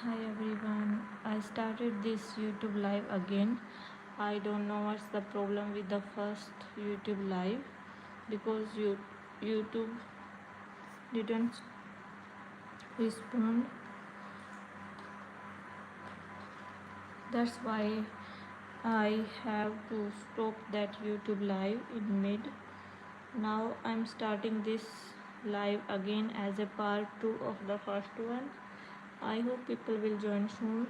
Hi everyone, I started this YouTube live again. I don't know what's the problem with the first YouTube live because YouTube didn't respond. That's why I have to stop that YouTube live in mid. Now I'm starting this live again as a part 2 of the first one. I hope people will join soon.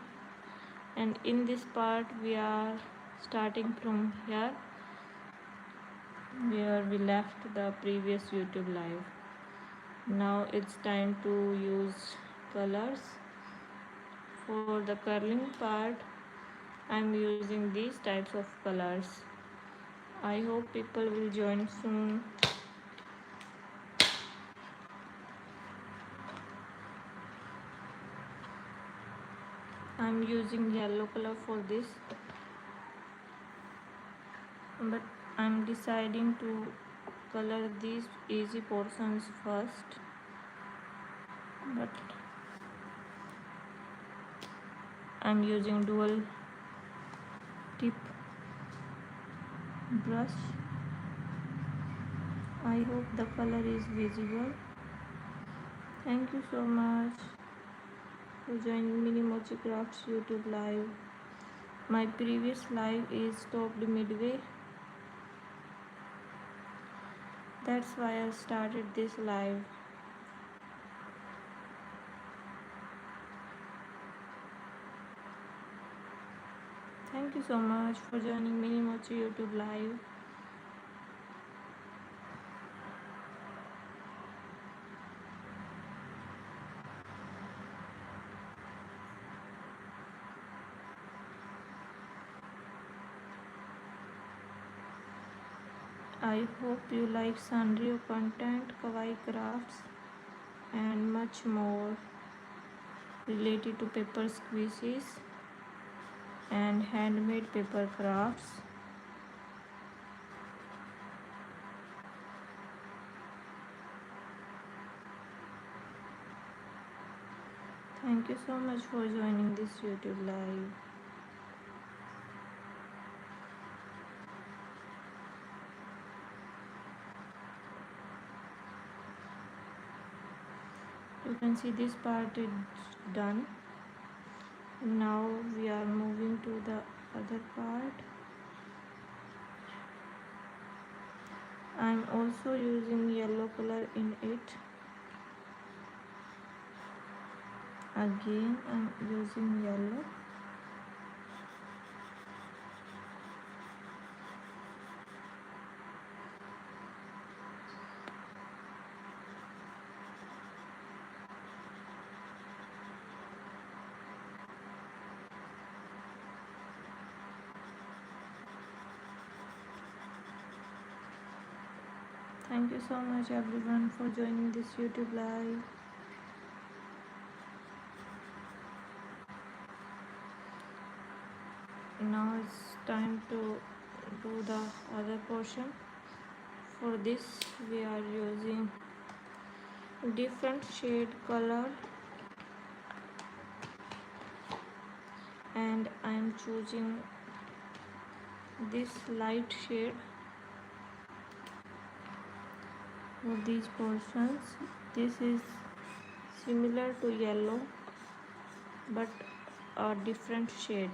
And in this part we are starting from here where we left the previous YouTube live. Now it's time to use colors. For the curling part, I'm using these types of colors. I hope people will join soon. I'm using yellow color for this, but I'm deciding to color these easy portions first. But I'm using dual tip brush. I hope the color is visible. Thank you so much for joining MiniMochi Crafts YouTube live. My previous live is stopped midway. That's why I started this live. Thank you so much for joining MiniMochi YouTube live. I hope you like sanrio content, kawaii crafts, and much more related to paper squishies and handmade paper crafts. Thank you so much for joining this YouTube live. You can see this part is done. Now we are moving to the other part. I'm also using yellow color in it. Again I'm using yellow. Thank you so much everyone for joining this YouTube live. Now it's time to do the other portion. For this we are using different shade color and I am choosing this light shade for these portions. This is similar to yellow but a different shade.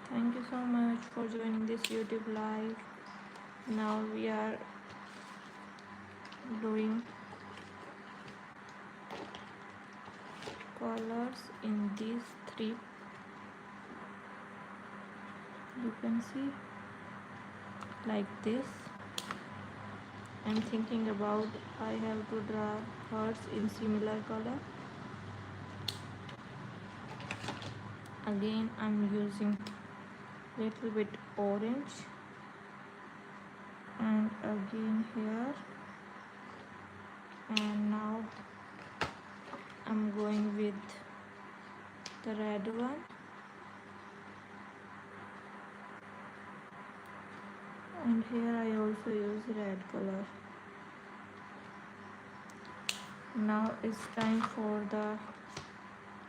Thank you so much for joining this YouTube live. Now we are doing colors in these three. You can see like this. I'm thinking about I have to draw hearts in similar color. Again I'm using little bit orange and again here And now I'm going with the red one, and here I also use red color. Now it's time for the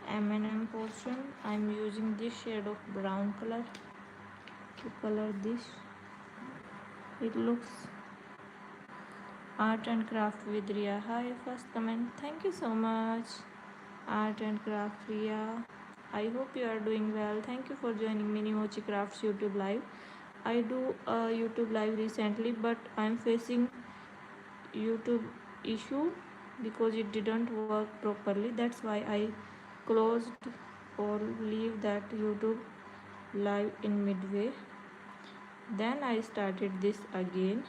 M&M portion. I'm using this shade of brown color to color this. It looks art and craft with Ria. Hi, first comment. Thank you so much, art and craft Ria. I hope you are doing well. Thank you for joining MiniMochi Crafts YouTube live. I do a YouTube live recently, but I'm facing YouTube issue because it didn't work properly. That's why I closed or leave that YouTube live in midway. Then I started this again.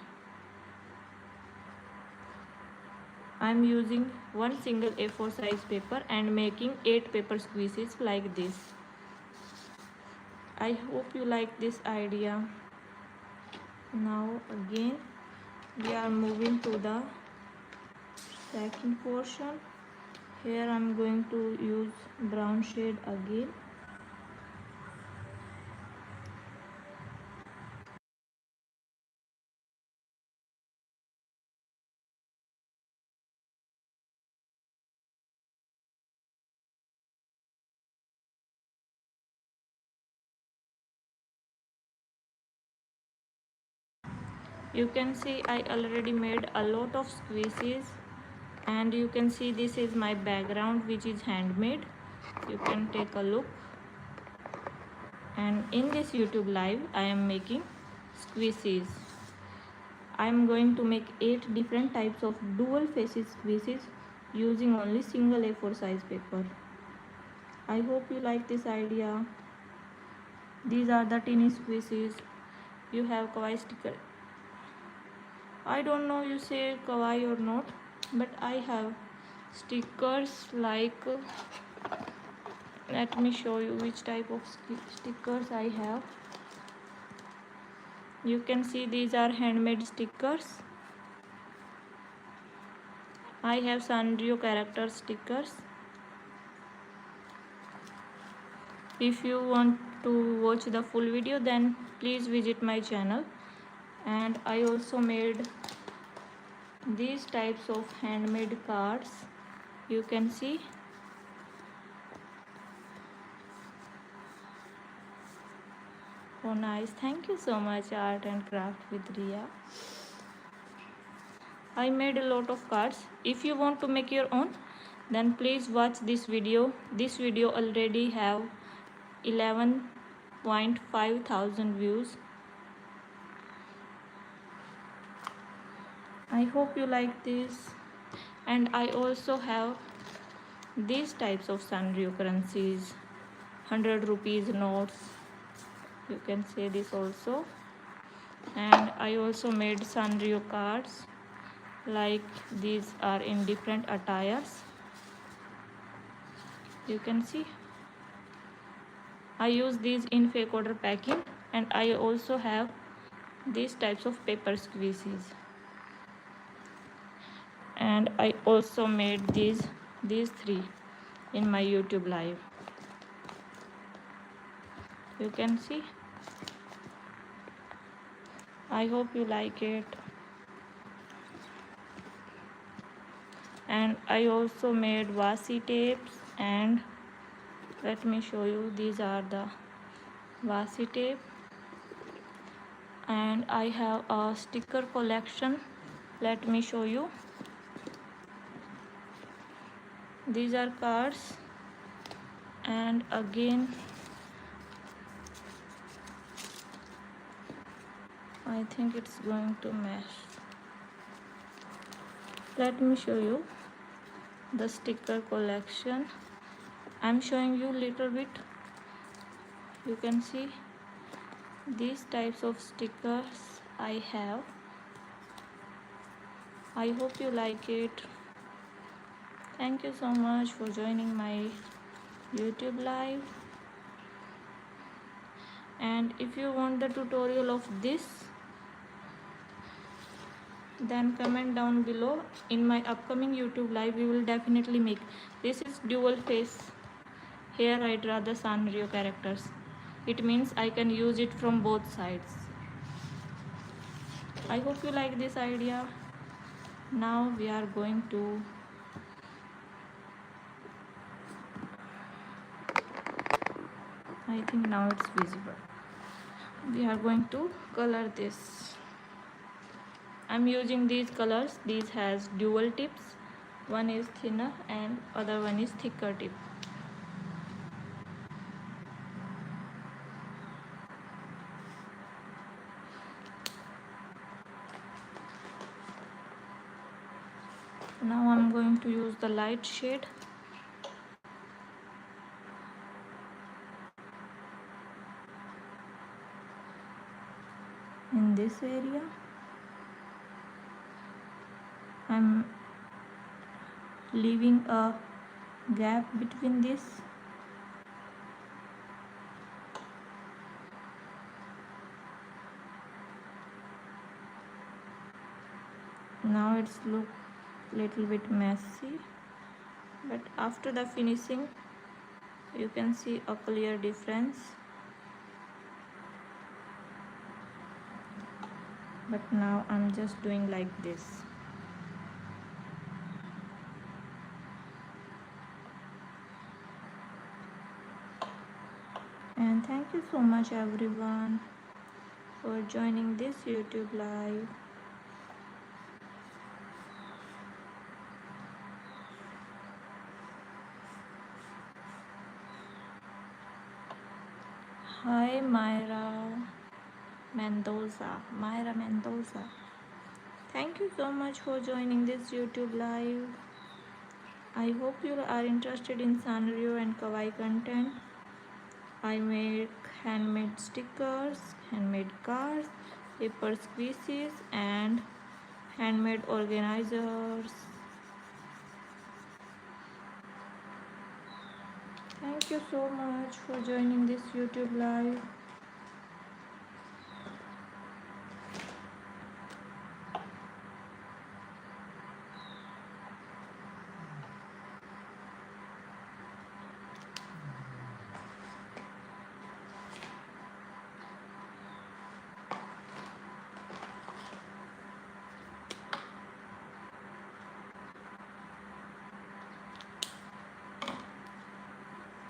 I'm using one single A4 size paper and making 8 paper squishes like this. I hope you like this idea. Now again we are moving to the stacking portion. Here I'm going to use brown shade again. You can see I already made a lot of squishes, and you can see this is my background which is handmade. You can take a look. And in this YouTube live I am making squishes. I am going to make 8 different types of dual faces squishes using only single A4 size paper. I hope you like this idea. These are the tiny squishes. You have Kawaii sticker. I don't know you say Kawaii or not, but I have stickers like, let me show you which type of stickers I have. You can see these are handmade stickers. I have sanrio character stickers. If you want to watch the full video, then please visit my channel. And I also made these types of handmade cards. You can see. Oh nice, thank you so much, art and craft with Ria. I made a lot of cards. If you want to make your own, then please watch this video. This video already have 11.5 thousand views. I hope you like this. And I also have these types of sanrio currencies, 100 rupees notes. You can say this also. And I also made sanrio cards, like these are in different attires. You can see I use these in fake order packing, and I also have these types of paper squishes. And I also made these 3 in my YouTube live. You can see. I hope you like it. And I also made washi tapes, and let me show you, these are the washi tape. And I have a sticker collection. Let me show you. These are cards, and again I think it's going to mesh. Let me show you the sticker collection. I'm showing you little bit. You can see these types of stickers I have. I hope you like it. Thank you so much for joining my YouTube live. And if you want the tutorial of this, then comment down below. In my upcoming YouTube live we will definitely make. This is dual face. Here I draw the sanrio characters. It means I can use it from both sides. I hope you like this idea. Now we are going to I think now it's visible. We are going to color this. I'm using these colors. These has dual tips. One is thinner and other one is thicker tip. Now I'm going to use the light shade. In this area I'm leaving a gap between this. Now it's look little bit messy, but after the finishing you can see a clear difference. But now I'm just doing like this. And thank you so much everyone for joining this YouTube live. Hi Myra Mendoza. Thank you so much for joining this YouTube live. I hope you are interested in sanrio and kawaii content. I make handmade stickers, handmade cards, paper squishies and handmade organizers. Thank you so much for joining this YouTube live.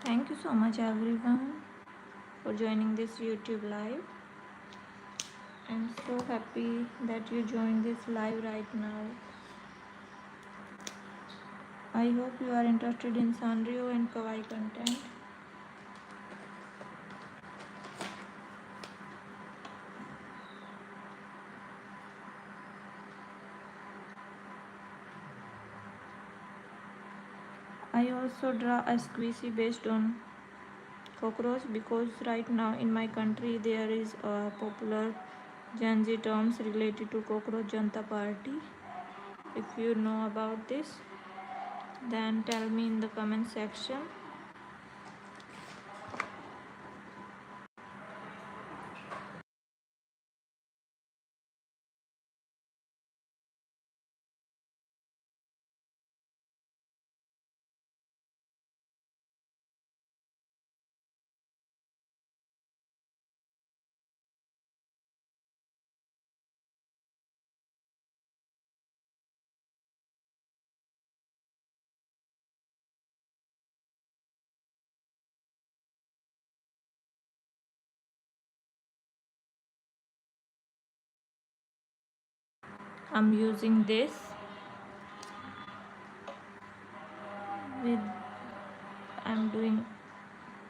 Thank you so much everyone for joining this YouTube live. I'm so happy that you joined this live right now. I hope you are interested in sanrio and kawaii content. I also draw a squishy based on cockroach because right now in my country there is a popular Gen Z terms related to cockroach Janta Party. If you know about this, then tell me in the comment section. I'm using this with I'm doing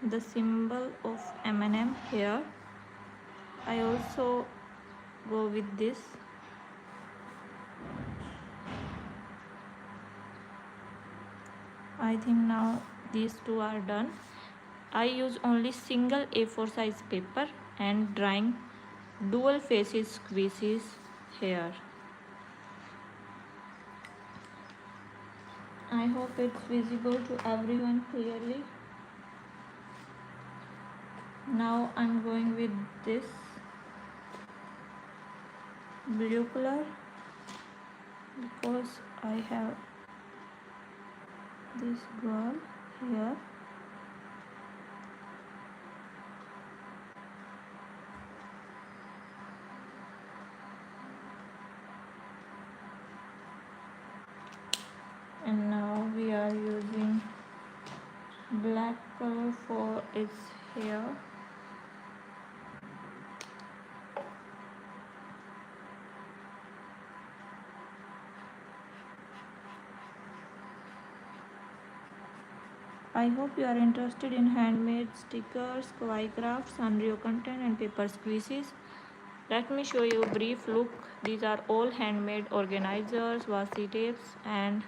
the symbol of M&M here. I also go with this. I think now these two are done. I use only single A4 size paper and drawing dual faces squishies here. I hope it's visible to everyone clearly. Now I'm going with this blue color because I have this girl here. And now we are using black color for its hair. I hope you are interested in handmade stickers, kawaii crafts, sanrio content and paper squishies. Let me show you a brief look. These are all handmade organizers, washi tapes and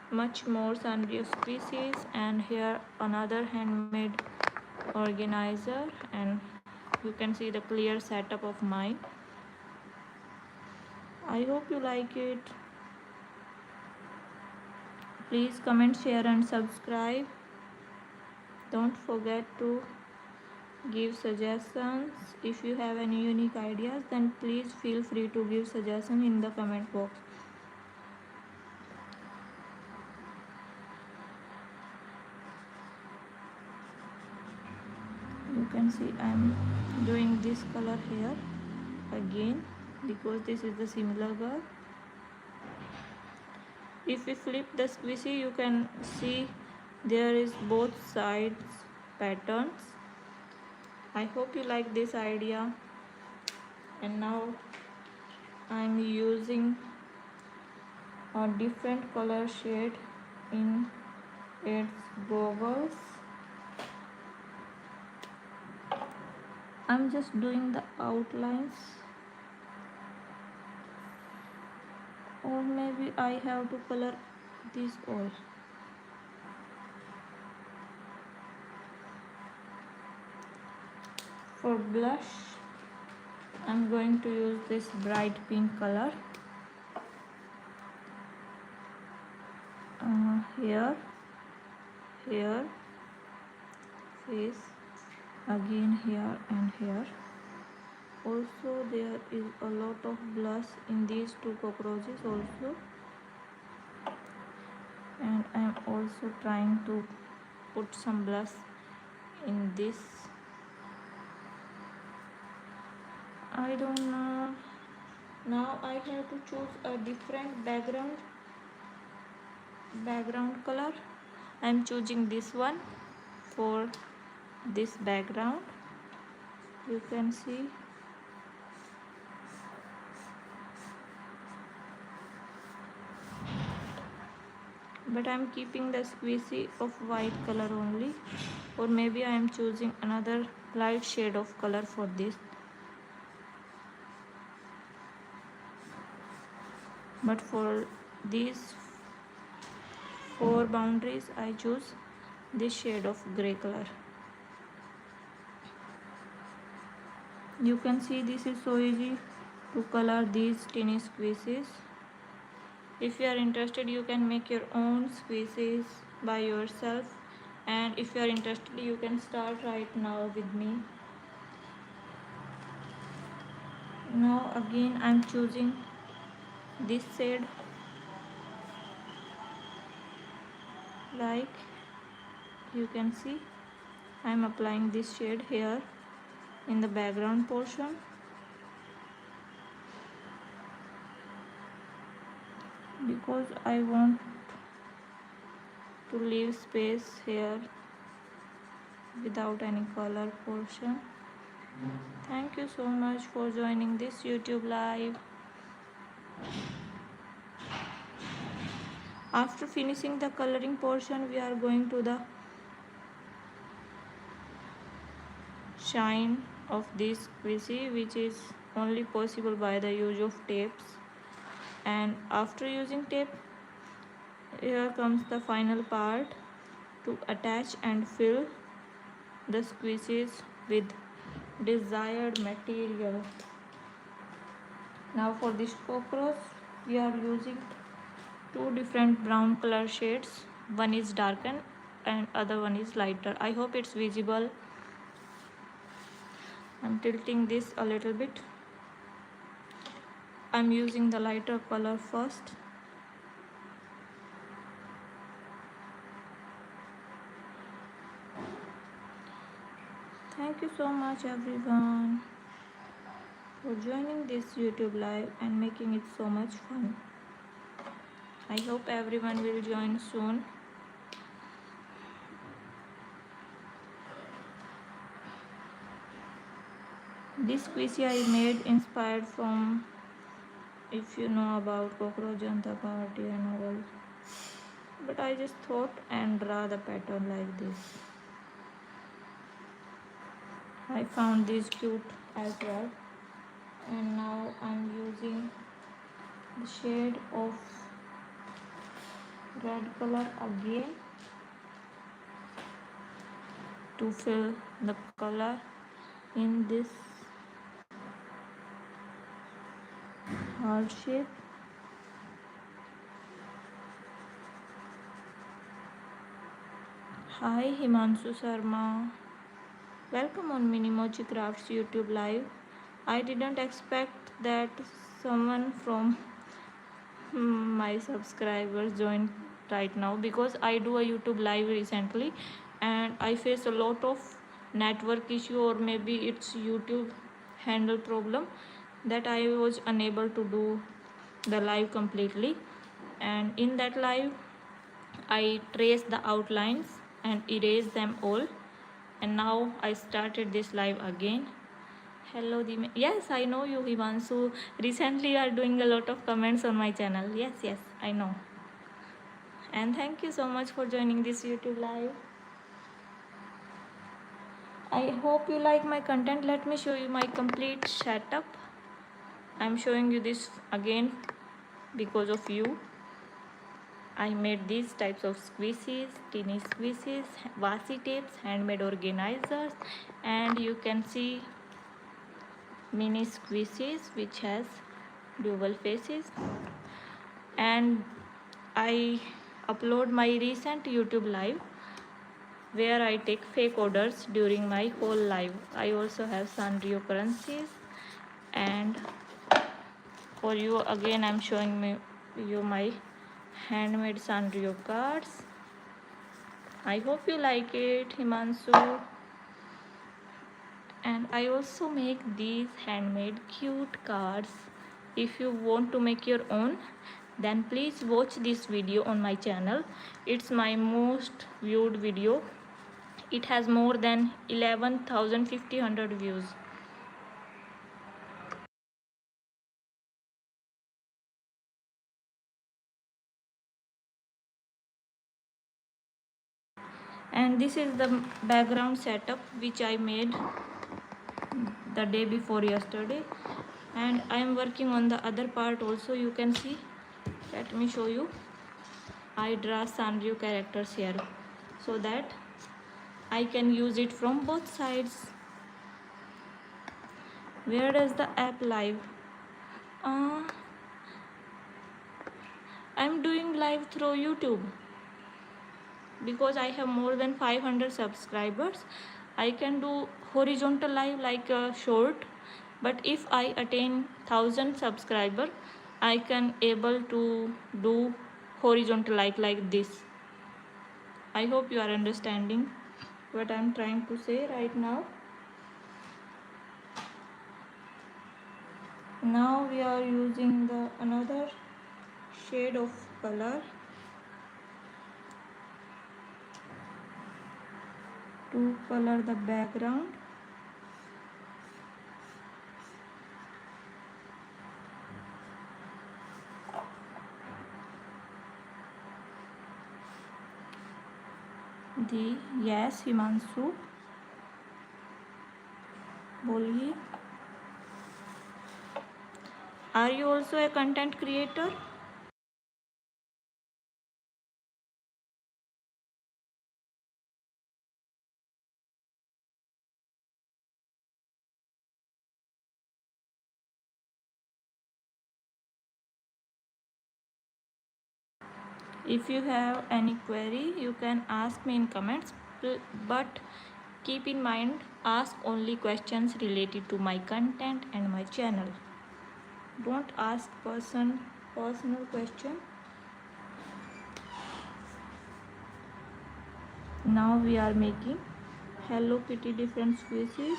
much more sanrio species. And here another handmade organizer, and you can see the clear setup of mine. I hope you like it. Please comment, share and subscribe. Don't forget to give suggestions. If you have any unique ideas, then please feel free to give suggestion in the comment box. You can see I'm doing this color here again because this is the similar girl. If we flip the squishy, you can see there is both sides patterns. I hope you like this idea. And now I'm using a different color shade in its goggles. I'm just doing the outlines, or maybe I have to color this all. For blush, I'm going to use this bright pink color. Here, face, again here and here. Also there is a lot of blush in these two cockroaches also, and I am also trying to put some blush in this. I don't know. Now I have to choose a different background color. I am choosing this one for this background. You can see but I am keeping the squishy of white color only, or maybe I am choosing another light shade of color for this. But for these 4 boundaries I choose this shade of gray color. You can see this is so easy to color these tiny squishies. If you are interested, you can make your own squishies by yourself, and if you are interested, you can start right now with me. Now again I am choosing this shade, like you can see I am applying this shade here in the background portion. Because I want to leave space here without any color portion. Thank you so much for joining this YouTube live. After finishing the coloring portion, we are going to the shine of this squishy, which is only possible by the use of tapes. And after using tape, here comes the final part to attach and fill the squishies with desired material. Now for this cockroach, we are using 2 different brown color shades. One is darker and other one is lighter. I hope it's visible. I'm tilting this a little bit. I'm using the lighter color first. thank you so much everyone for joining this YouTube live and making it so much fun. I hope everyone will join soon. This squishy I made inspired from, if you know about Cockroach Janta Party and all, but I just thought and draw the pattern like this. I found this cute as well, and now I'm using the shade of red color again to fill the color in this heart shape. Hi Himanshu Sharma, welcome on MiniMochi Crafts YouTube live. I didn't expect that someone from my subscribers joined right now, because I do a YouTube live recently and I face a lot of network issue, or maybe it's YouTube handle problem, that I was unable to do the live completely. And in that live I traced the outlines and erased them all, and now I started this live again. Hello, yes, I know you, Himanshu. Recently, you are doing a lot of comments on my channel. Yes, I know. And thank you so much for joining this YouTube live. I hope you like my content. Let me show you my complete setup. I'm showing you this again because of you. I made these types of squishies, teeny squishies, washi tapes, handmade organizers, and you can see mini squishies which has dual faces. And I upload my recent YouTube live where I take fake orders during my whole live. I also have sanrio currencies, and for you again I'm showing you my handmade sanrio cards. I hope you like it, Himanshu. And I also make these handmade cute cards. If you want to make your own, then please watch this video on my channel. It's my most viewed video. It has more than 11,500 views. And this is the background setup which I made the day before yesterday, and I am working on the other part also. You can see, let me show you. I draw sanrio characters here so that I can use it from both sides. Where does the app live? I'm doing live through YouTube because I have more than 500 subscribers. I can do horizontal live like a short, but if I attain 1000 subscriber, I can able to do horizontal like this. I hope you are understanding what I'm trying to say right now. Now we are using the another shade of color to color the background. Yes, Himanshu, बोलिए. Are you also a content creator? If you have any query, you can ask me in comments, but keep in mind, ask only questions related to my content and my channel. Don't ask personal question. Now we are making Hello Kitty different species.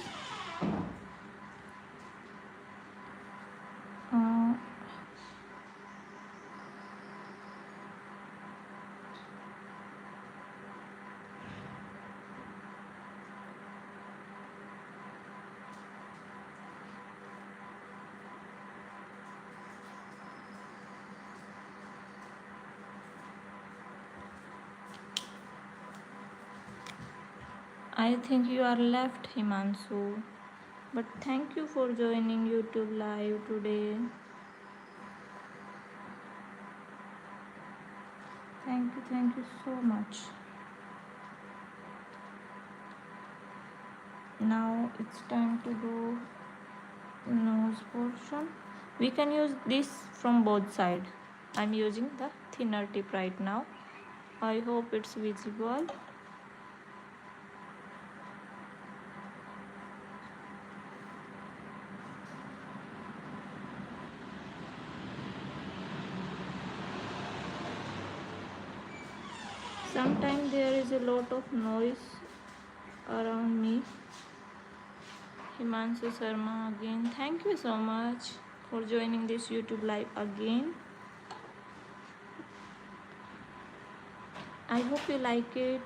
Uh, I think you are left, Himansu. But thank you for joining YouTube live today. Thank you so much. Now it's time to do nose portion. We can use this from both sides. I'm using the thinner tip right now. I hope it's visible. Sometimes there is a lot of noise around me. Himansu Sharma again. Thank you so much for joining this YouTube live again. I hope you like it.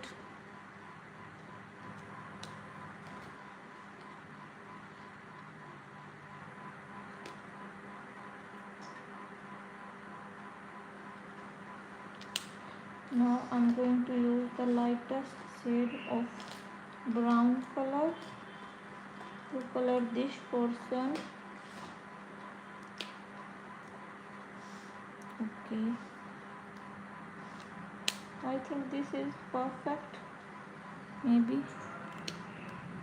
Now I'm going to use the lightest shade of brown color to color this portion. Okay, I think this is perfect. Maybe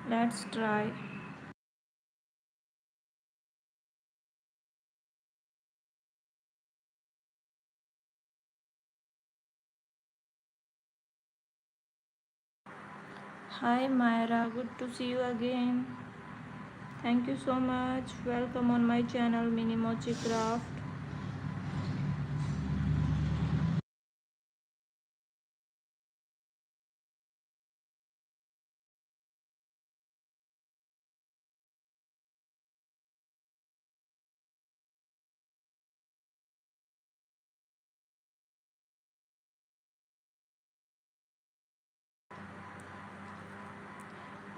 let's try. Hi Myra, good to see you again. Thank you so much. Welcome on my channel MiniMochi Craft.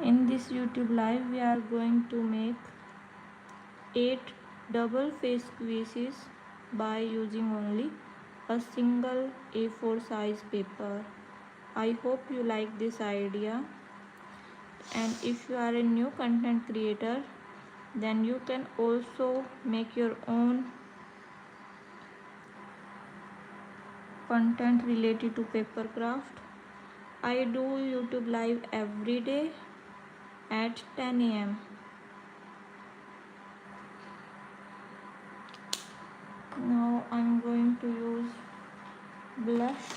In this YouTube live we are going to make 8 double face squishies by using only a single A4 size paper. I hope you like this idea, and if you are a new content creator, then you can also make your own content related to paper craft. I do YouTube live every day at 10 a.m. Now I'm going to use blush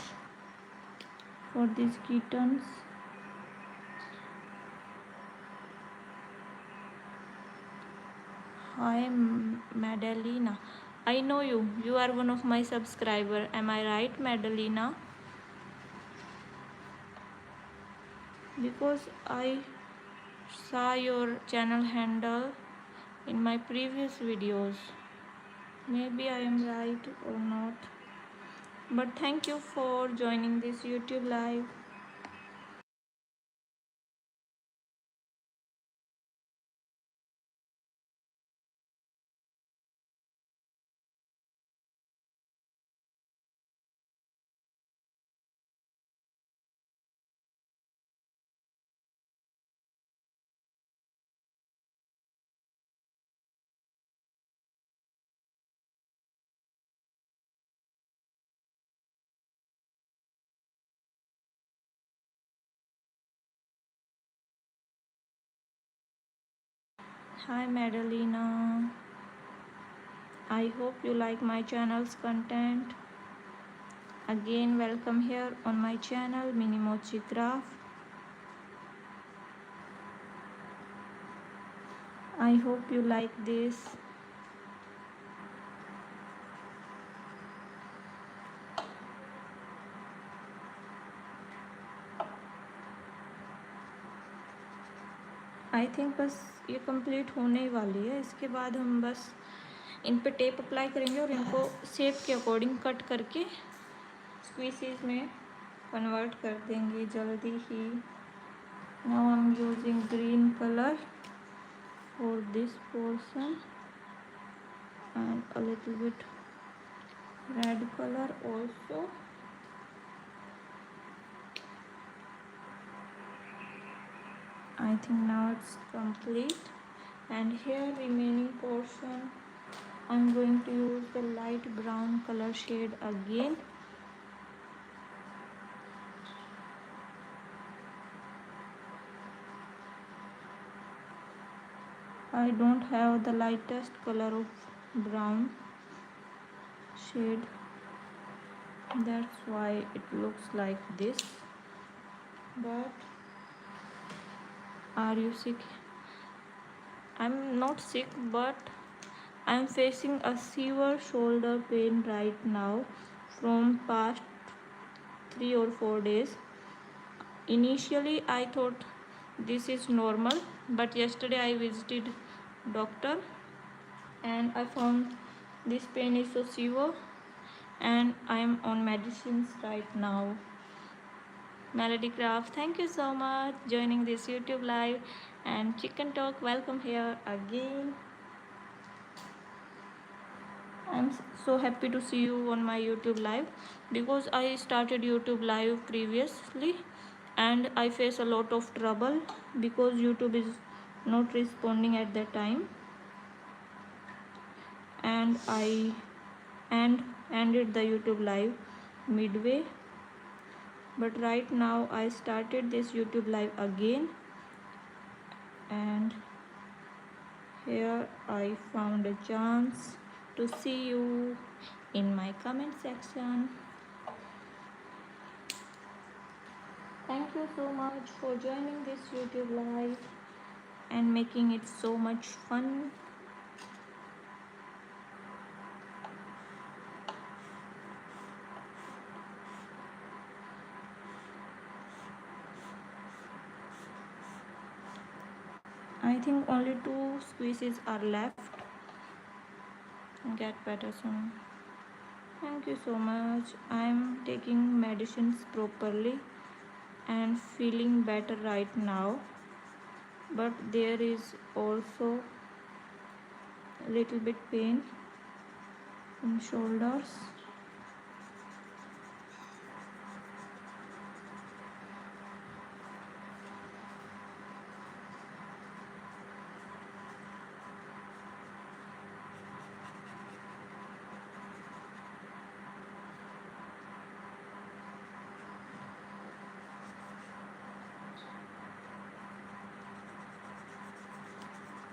for these kittens. Hi Madalena. I know you. You are one of my subscriber. Am I right, Madalena? Because I saw your channel handle in my previous videos. Maybe I am right or not. But thank you for joining this YouTube live. Hi Madalena. I hope you like my channel's content. Again, welcome here on my channel MiniMochi Craft. I hope you like this. I think बस ये complete होने ही वाली है। इसके बाद हम बस इन पे टेप अप्लाई करेंगे और इनको शेप के अकॉर्डिंग कट करके स्क्वीसीज में कन्वर्ट कर देंगे जल्दी ही। Now I am using green colour for this portion and a little bit red color also. I think now it's complete, and here remaining portion I'm going to use the light brown color shade again. I don't have the lightest color of brown shade, that's why it looks like this. But are you sick? I'm not sick, but I'm facing a severe shoulder pain right now from past 3 or 4 days. Initially I thought this is normal, but yesterday I visited doctor and I found this pain is so severe and I am on medicines right now. Melody Craft, thank you so much joining this YouTube live, and Chicken Talk, welcome here again. I'm so happy to see you on my YouTube live because I started YouTube live previously and I face a lot of trouble because YouTube is not responding at that time, and I ended the YouTube live midway. But right now I started this YouTube live again, and here I found a chance to see you in my comment section. Thank you so much for joining this YouTube live and making it so much fun. I think only 2 squeezes are left. Get better soon. Thank you so much. I'm taking medicines properly and feeling better right now, but there is also a little bit pain in shoulders.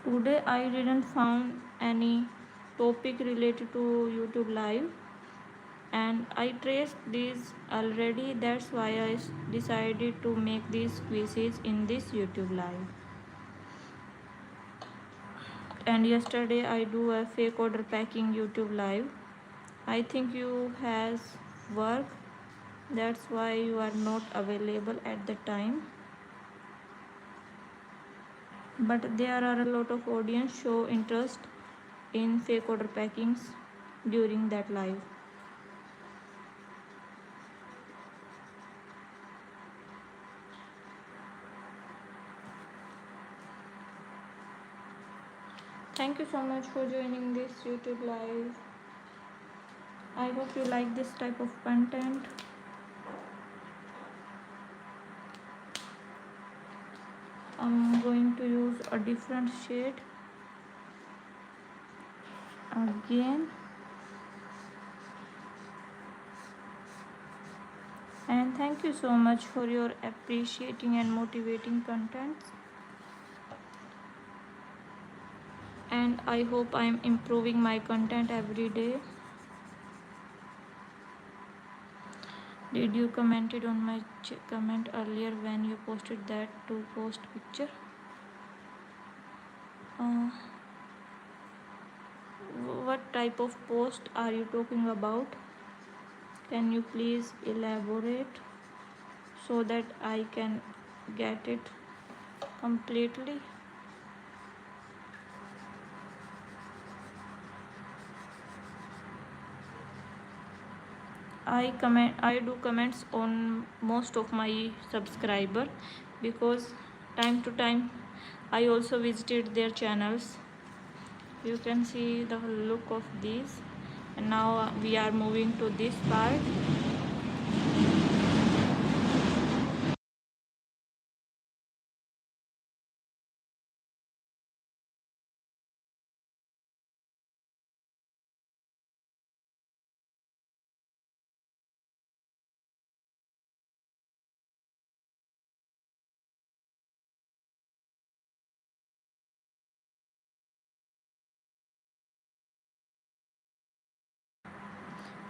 Today I didn't found any topic related to YouTube live, and I traced these already. That's why I decided to make these quizzes in this YouTube live. And yesterday I do a fake order packing YouTube live. I think you has work, that's why you are not available at the time, but there are a lot of audience show interest in fake order packings during that live. Thank you so much for joining this YouTube live. I hope you like this type of content. I'm going to use a different shade again, and thank you so much for your appreciating and motivating content, and I hope I am improving my content every day. Did you commented on my comment earlier when you posted that to post picture? What type of post are you talking about? Can you please elaborate so that I can get it completely? I do comments on most of my subscriber, because time to time I also visited their channels. You can see the look of these. And now we are moving to this part.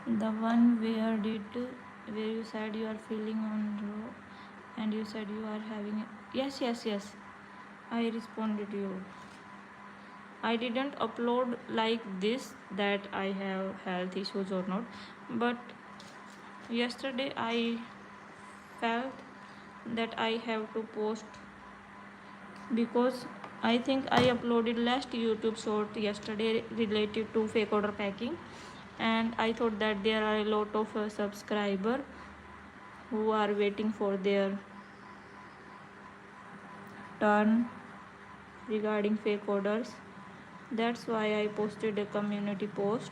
The one where you said you are feeling on low, and you said you are having yes, I responded you. I didn't upload like this that I have health issues or not, but yesterday I felt that I have to post, because I think I uploaded last YouTube short yesterday related to fake order packing, and I thought that there are a lot of subscriber who are waiting for their turn regarding fake orders. That's why I posted a community post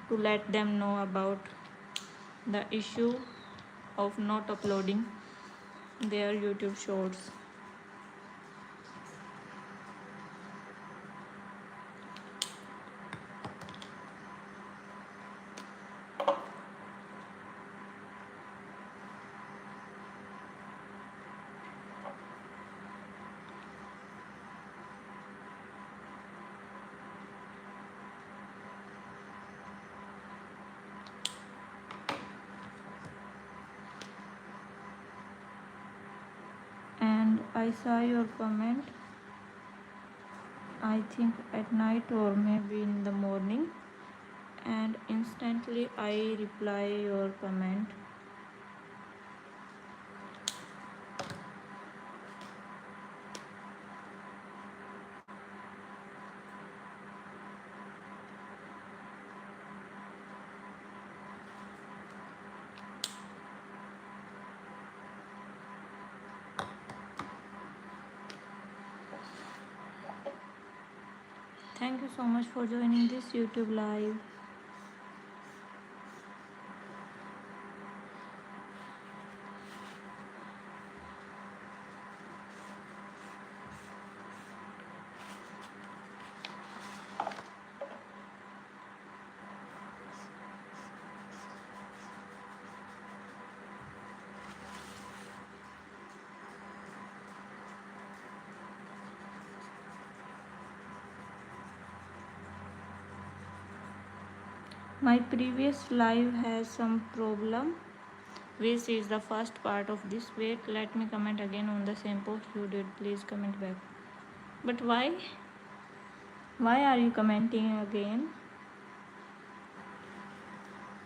to let them know about the issue of not uploading their YouTube shorts. And I saw your comment, I think at night or maybe in the morning, and instantly I reply your comment. Thank you so much for joining this YouTube live. My previous live has some problem. This is the first part of this. Wait, let me comment again on the same post you did. Please comment back. But why? Why are you commenting again?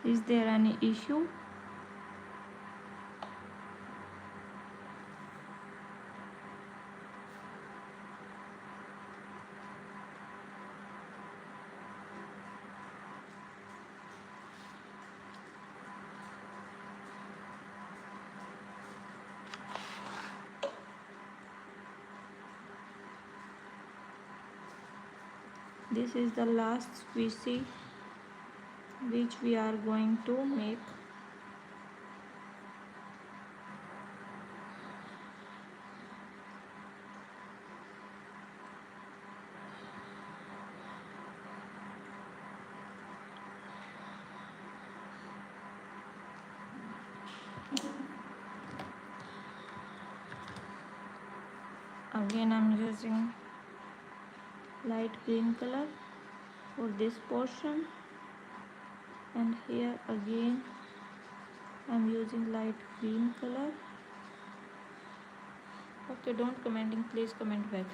Is there any issue? This is the last squishy which we are going to make. Again I'm using light green color for this portion, and here again I'm using light green color. Okay, don't commenting, please comment back.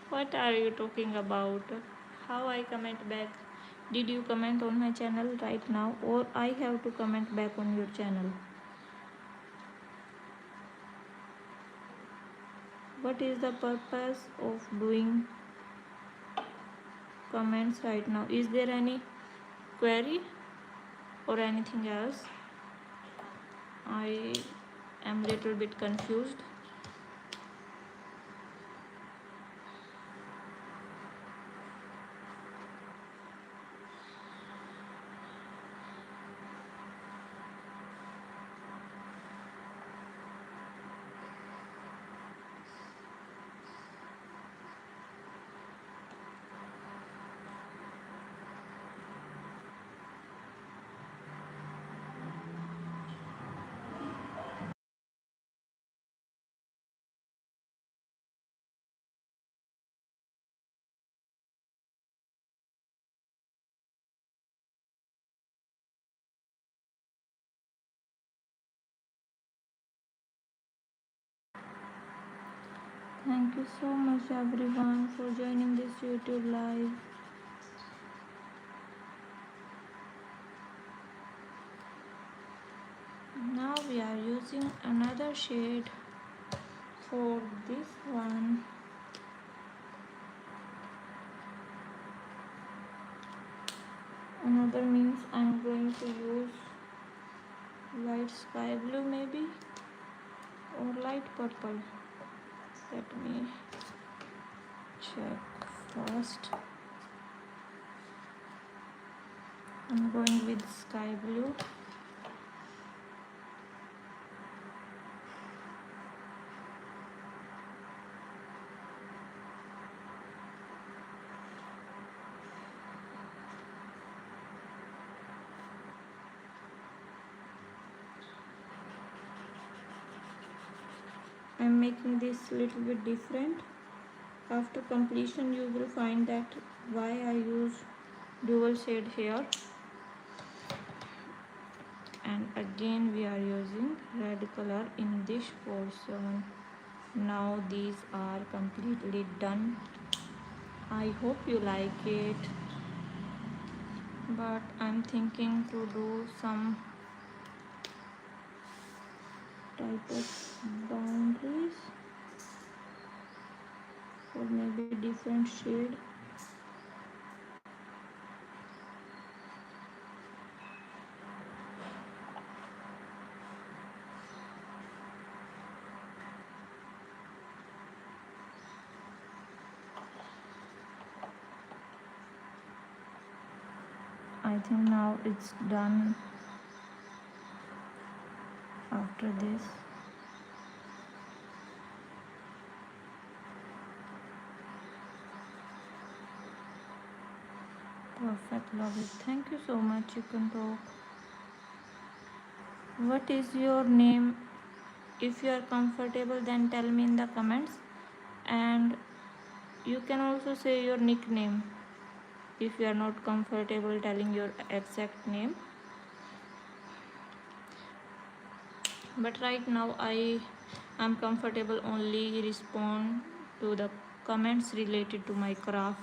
What are you talking about? How I comment back? Did you comment on my channel right now, or I have to comment back on your channel? What is the purpose of doing comments right now? Is there any query or anything else? I am little bit confused. Thank you so much everyone for joining this YouTube live. Now we are using another shade for this one. Another means I'm going to use light sky blue maybe, or light purple. Let me check first. I'm going with sky blue. I'm making this little bit different. After completion you will find that why I use dual shade here. And again we are using red color in this portion. Now these are completely done. I hope you like it, but I'm thinking to do some type of boundaries or maybe different shade. I think now it's done. After this, perfect, love it. Thank you so much. You can talk. What is your name? If you are comfortable, then tell me in the comments, and you can also say your nickname if you are not comfortable telling your exact name. But right now I am comfortable only respond to the comments related to my craft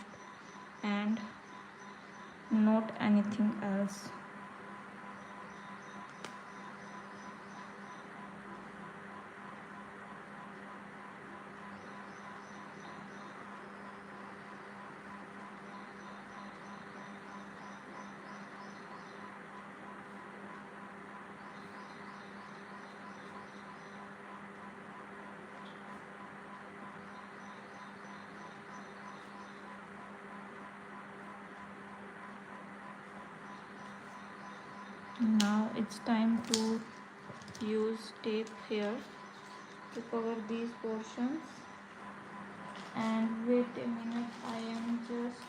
and not anything else. Now it's time to use tape here to cover these portions. And wait a minute, I am just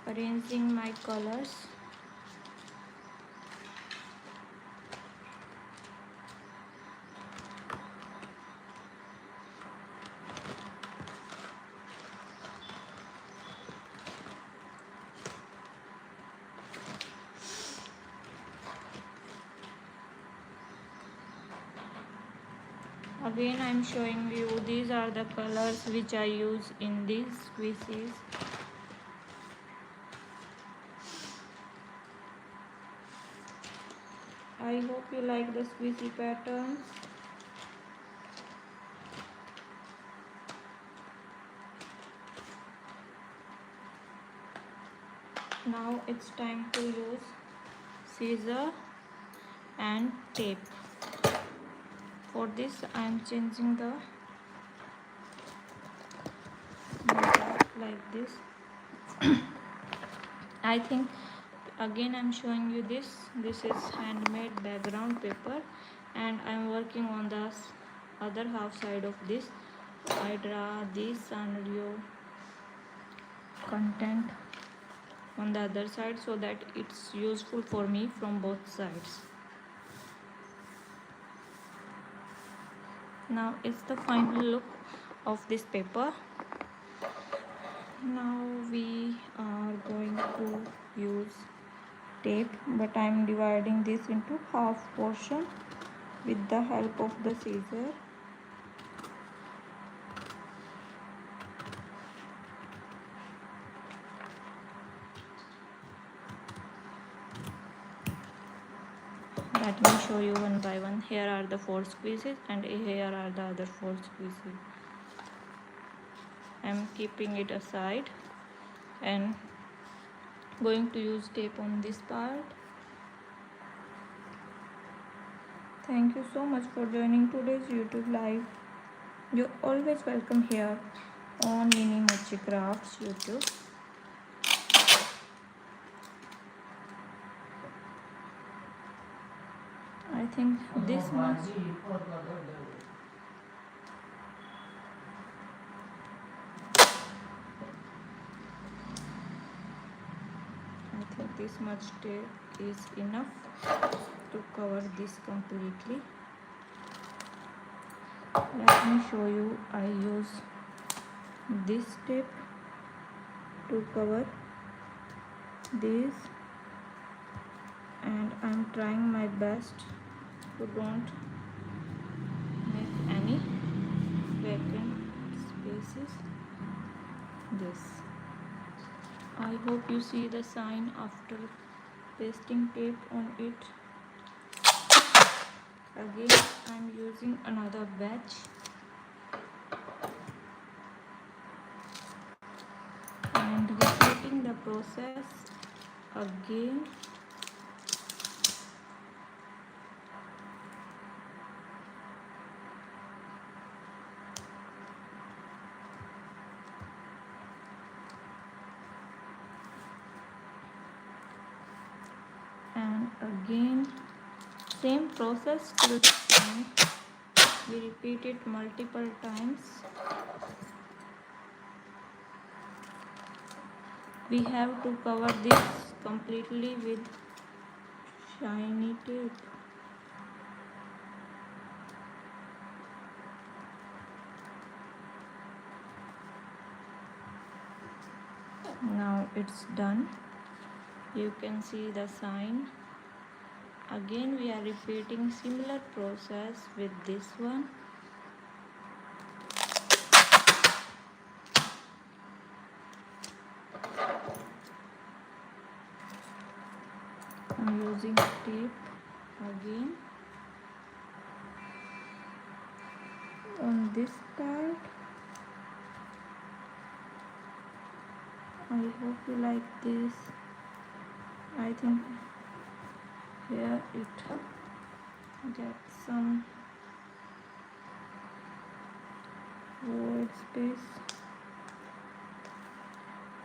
arranging my colors. Again I am showing you these are the colors which I use in these squishies. I hope you like the squishy patterns. Now it's time to use scissor and tape. For this I am changing the like this. I think again I'm showing you this. This is handmade background paper, and I'm working on the other half side of this. I draw this sanrio content on the other side so that it's useful for me from both sides. Now it's the final look of this paper. Now we are going to use tape, but I am dividing this into half portion with the help of the scissor. Let me show you one by one. Here are the 4 squeezes and here are the other 4 squeezes. I am keeping it aside and going to use tape on this part. Thank you so much for joining today's YouTube live. You're always welcome here on MiniMochi Crafts YouTube. I think this much. I think this much tape is enough to cover this completely. Let me show you. I use this tape to cover this, and I'm trying my best to don't make any vacant spaces. This. I hope you see the sign after pasting tape on it. Again I'm using another batch and repeating the process again. And again, same process till the end. We repeat it multiple times. We have to cover this completely with shiny tape. Now it's done. You can see the sign. Again we are repeating similar process with this one. I'm using tape again on this part. I hope you like this. I think here it gets some void space.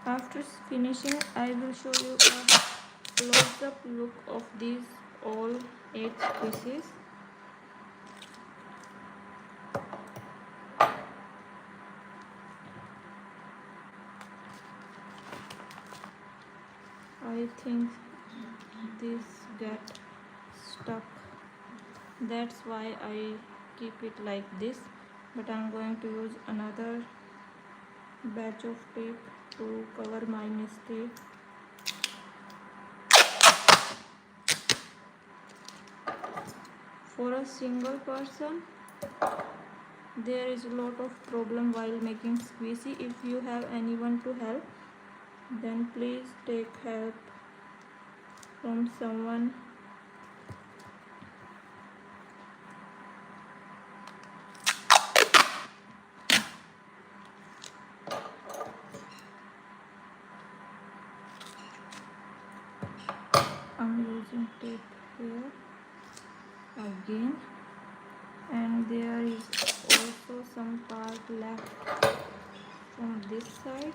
After finishing, I will show you a close-up look of these all 8 pieces. I think this get stuck. That's why I keep it like this. But I'm going to use another batch of tape to cover my mistake. For a single person, there is a lot of problem while making squishy. If you have anyone to help, then please take help from someone. using tape here again, and there is also some part left from this side.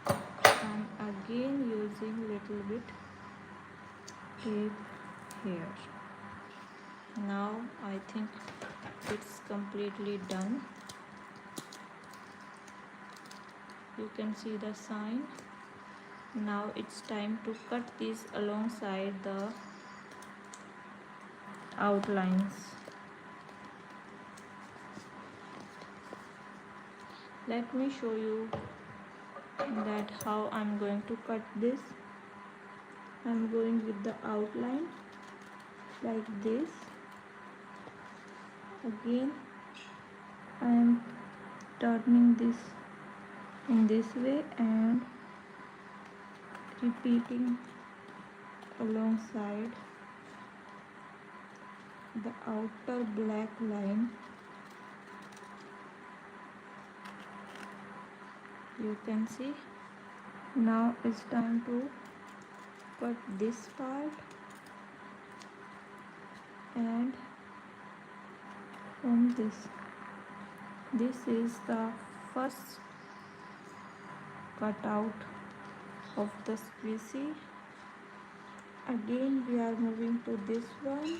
I'm again using little bit tape here. Now I think it's completely done. You can see the sign. Now it's time to cut these alongside the outlines. Let me show you that how I'm going to cut this. I'm going with the outline like this. Again I am turning this in this way and repeating alongside the outer black line. You can see. Now it's time to cut this part, and from this is the first cutout of the squishy. Again we are moving to this one.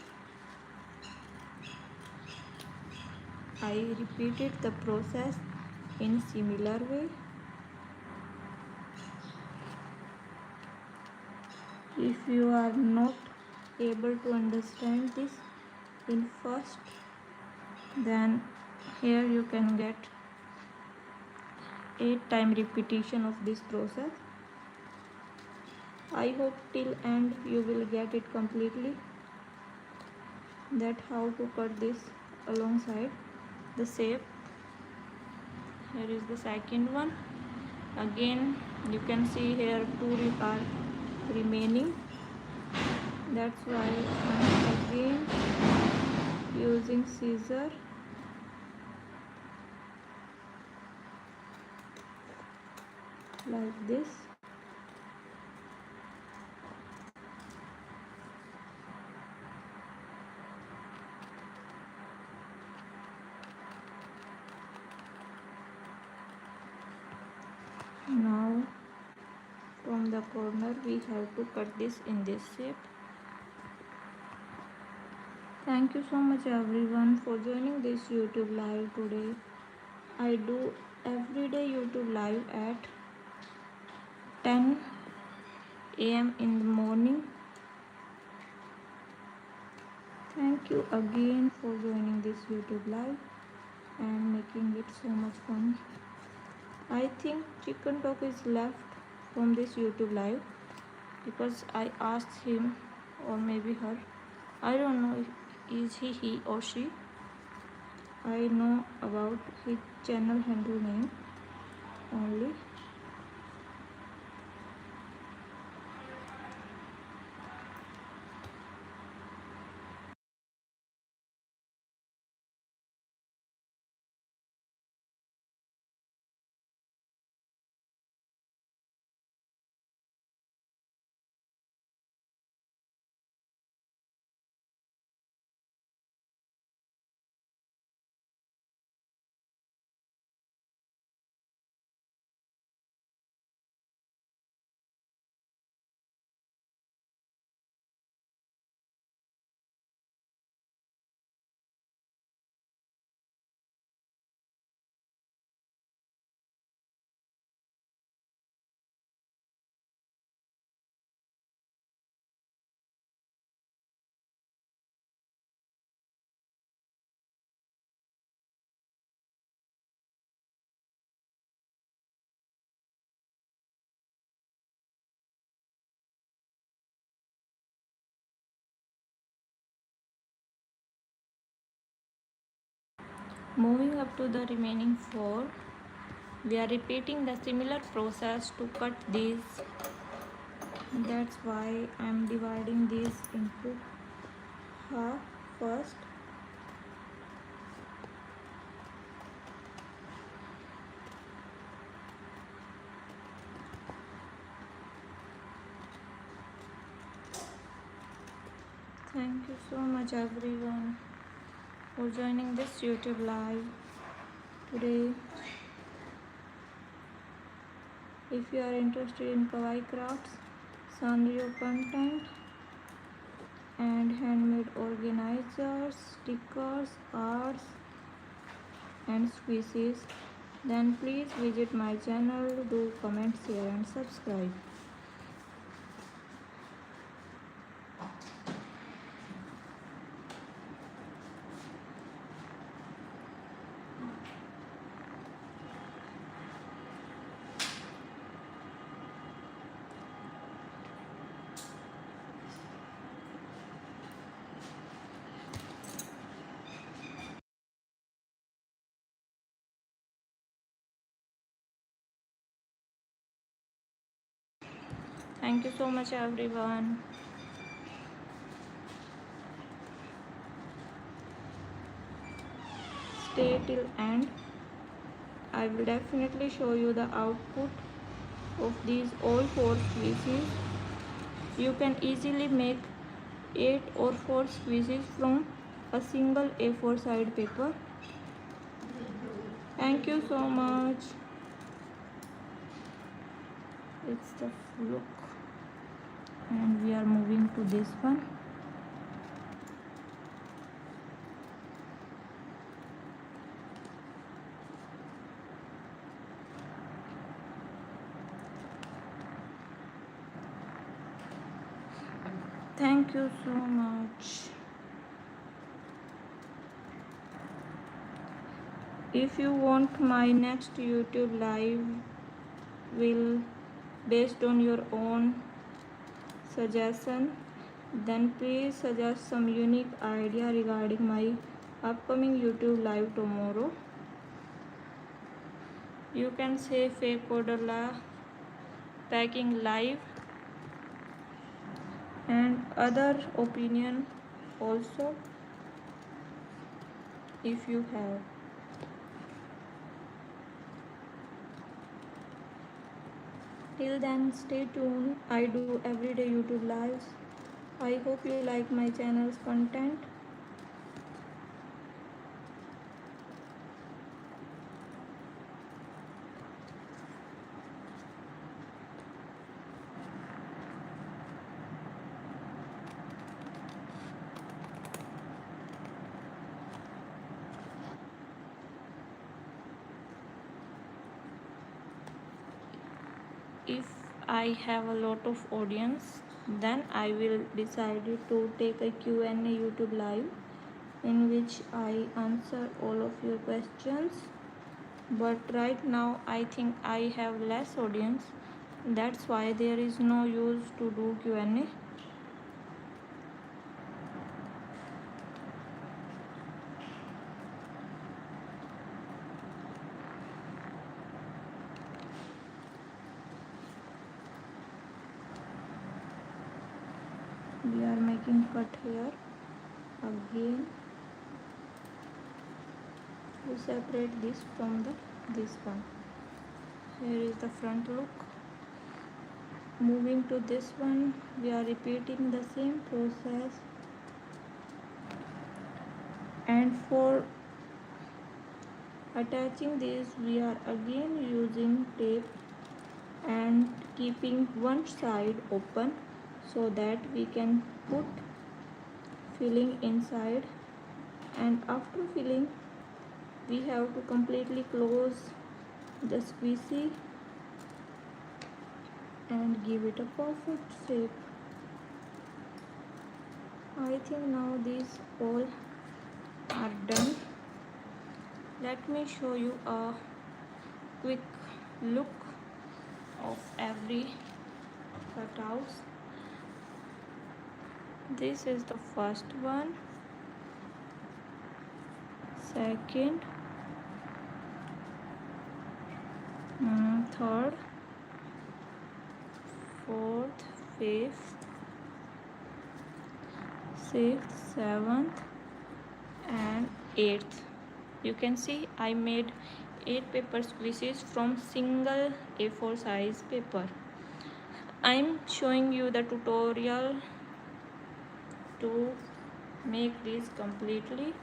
I repeated the process in similar way. If you are not able to understand this in first, then here you can get 8-time repetition of this process. I hope till end you will get it completely, that how to cut this alongside the shape. Here is the second one. Again you can see here 2 are remaining. That's why I'm again using scissor like this. Now from the corner we have to cut this in this shape. Thank you so much everyone for joining this YouTube live today. I do everyday YouTube live at 10 a.m. in the morning. Thank you again for joining this YouTube live and making it so much fun. I think Chicken Talk is left from this YouTube live because I asked him, or maybe her, I don't know, is he or she. I know about his channel handle name only. Moving up to the remaining 4, we are repeating the similar process to cut these. That's why I am dividing these into half first. Thank you so much everyone for joining this YouTube live today. If you are interested in kawaii crafts, sanrio content and handmade organizers, stickers, cards and squishies, then please visit my channel, do comment, share and subscribe. Thank you so much everyone. Stay till end. I will definitely show you the output of these all 4 squeezies. You can easily make 8 or 4 squeezies from a single A4 side paper. Thank you so much. It's the look, and we are moving to this one. Thank you so much. If you want my next YouTube live will based on your own suggestion, then please suggest some unique idea regarding my upcoming YouTube live tomorrow. You can say fake order packing live and other opinion also if you have. Till then, stay tuned. I do everyday YouTube lives. I hope you like my channel's content. If I have a lot of audience, then I will decide to take a Q&A YouTube live in which I answer all of your questions. But right now I think I have less audience. That's why there is no use to do Q&A. We are making cut here again to separate this from this one. Here is the front look. Moving to this one, we are repeating the same process, and for attaching this we are again using tape and keeping one side open so that we can put filling inside, and after filling we have to completely close the squeezy and give it a perfect shape. I think now these all are done. Let me show you a quick look of every cutouts. This is the first one, second, third, fourth, fifth, sixth, seventh and eighth. You can see I made 8 paper squeezies from single A4 size paper. I'm showing you the tutorial to make this completely.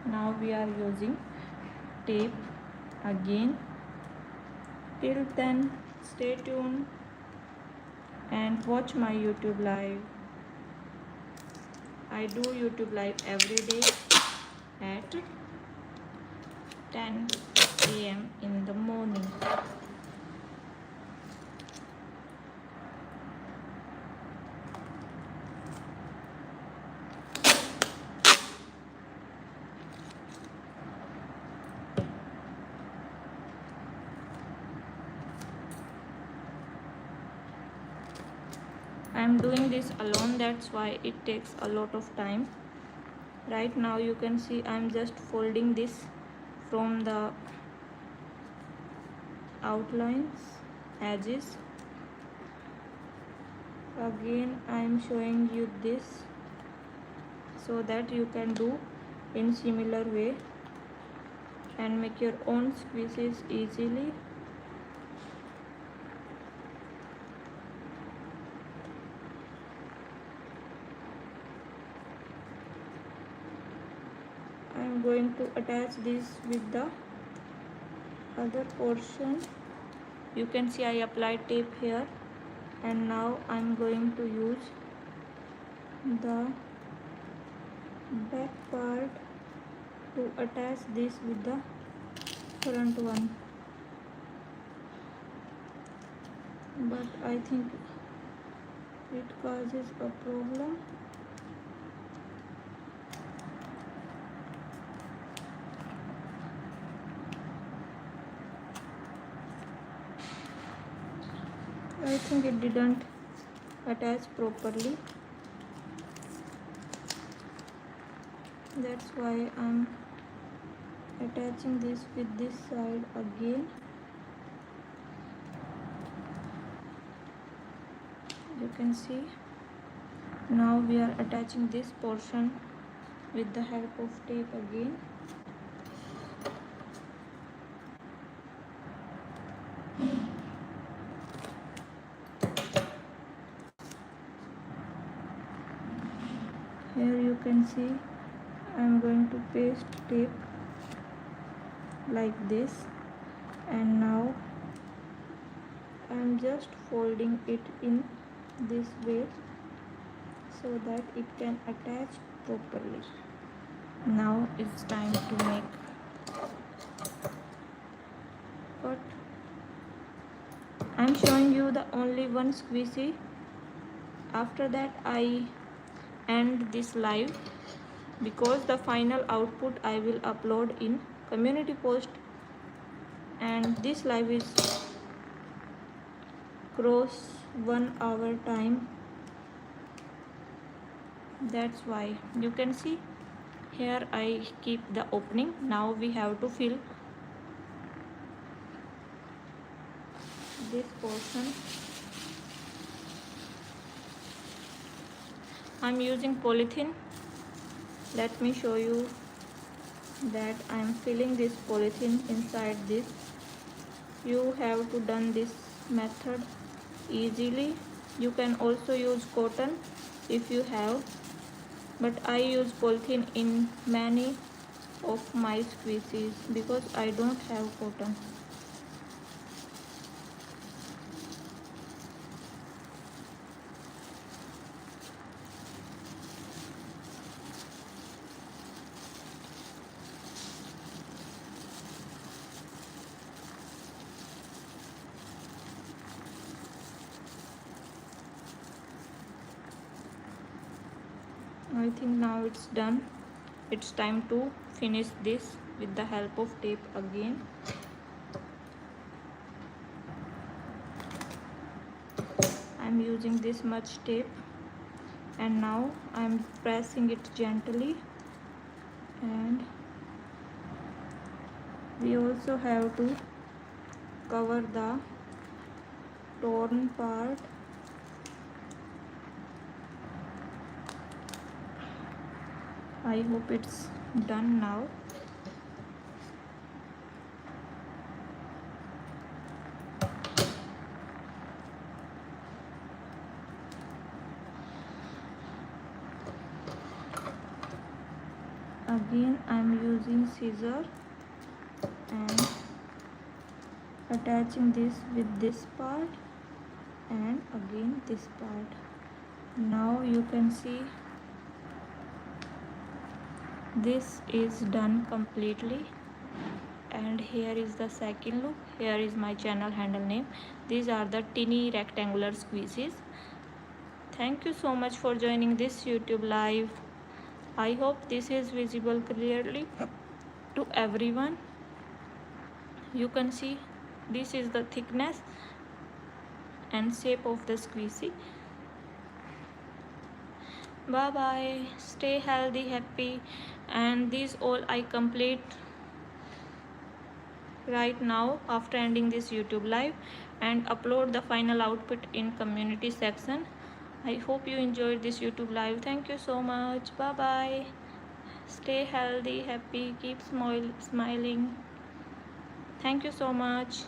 Now we are using tape again. Till then, stay tuned and watch my YouTube live. I do YouTube live every day at 10 a.m. in the morning. I am doing this alone, that's why it takes a lot of time. Right now you can see I am just folding this from the outlines, edges. Again I am showing you this so that you can do in similar way and make your own squishes easily. I am going to attach this with the other portion. You can see I applied tape here, and now I am going to use the back part to attach this with the front one, but I think it causes a problem. I think it didn't attach properly. That's why I'm attaching this with this side again. You can see now we are attaching this portion with the help of tape again. Here you can see I am going to paste tape like this, and now I am just folding it in this way so that it can attach properly. Now it's time to make cut. I am showing you the only one squishy. After that I end this live because the final output I will upload in community post, and this live is cross 1 hour time. That's why you can see here I keep the opening. Now we have to fill this portion. I'm using polythene. Let me show you that I'm filling this polythene inside this. You have to done this method easily. You can also use cotton if you have, but I use polythene in many of my squishes because I don't have cotton. I think now it's done. It's time to finish this with the help of tape again. I'm using this much tape, and now I'm pressing it gently, and we also have to cover the torn part. I hope it's done now. again I'm using scissor and attaching this with this part and again this part. Now you can see this is done completely. And here is the second look. Here is my channel handle name. These are the teeny rectangular squishies. Thank you so much for joining this YouTube live. I hope this is visible clearly to everyone. You can see this is the thickness and shape of the squishy. Bye bye, stay healthy, happy, and these all I complete right now after ending this YouTube live and upload the final output in community section. I hope you enjoyed this YouTube live. Thank you so much. Bye bye, stay healthy, happy, keep smiling. Thank you so much.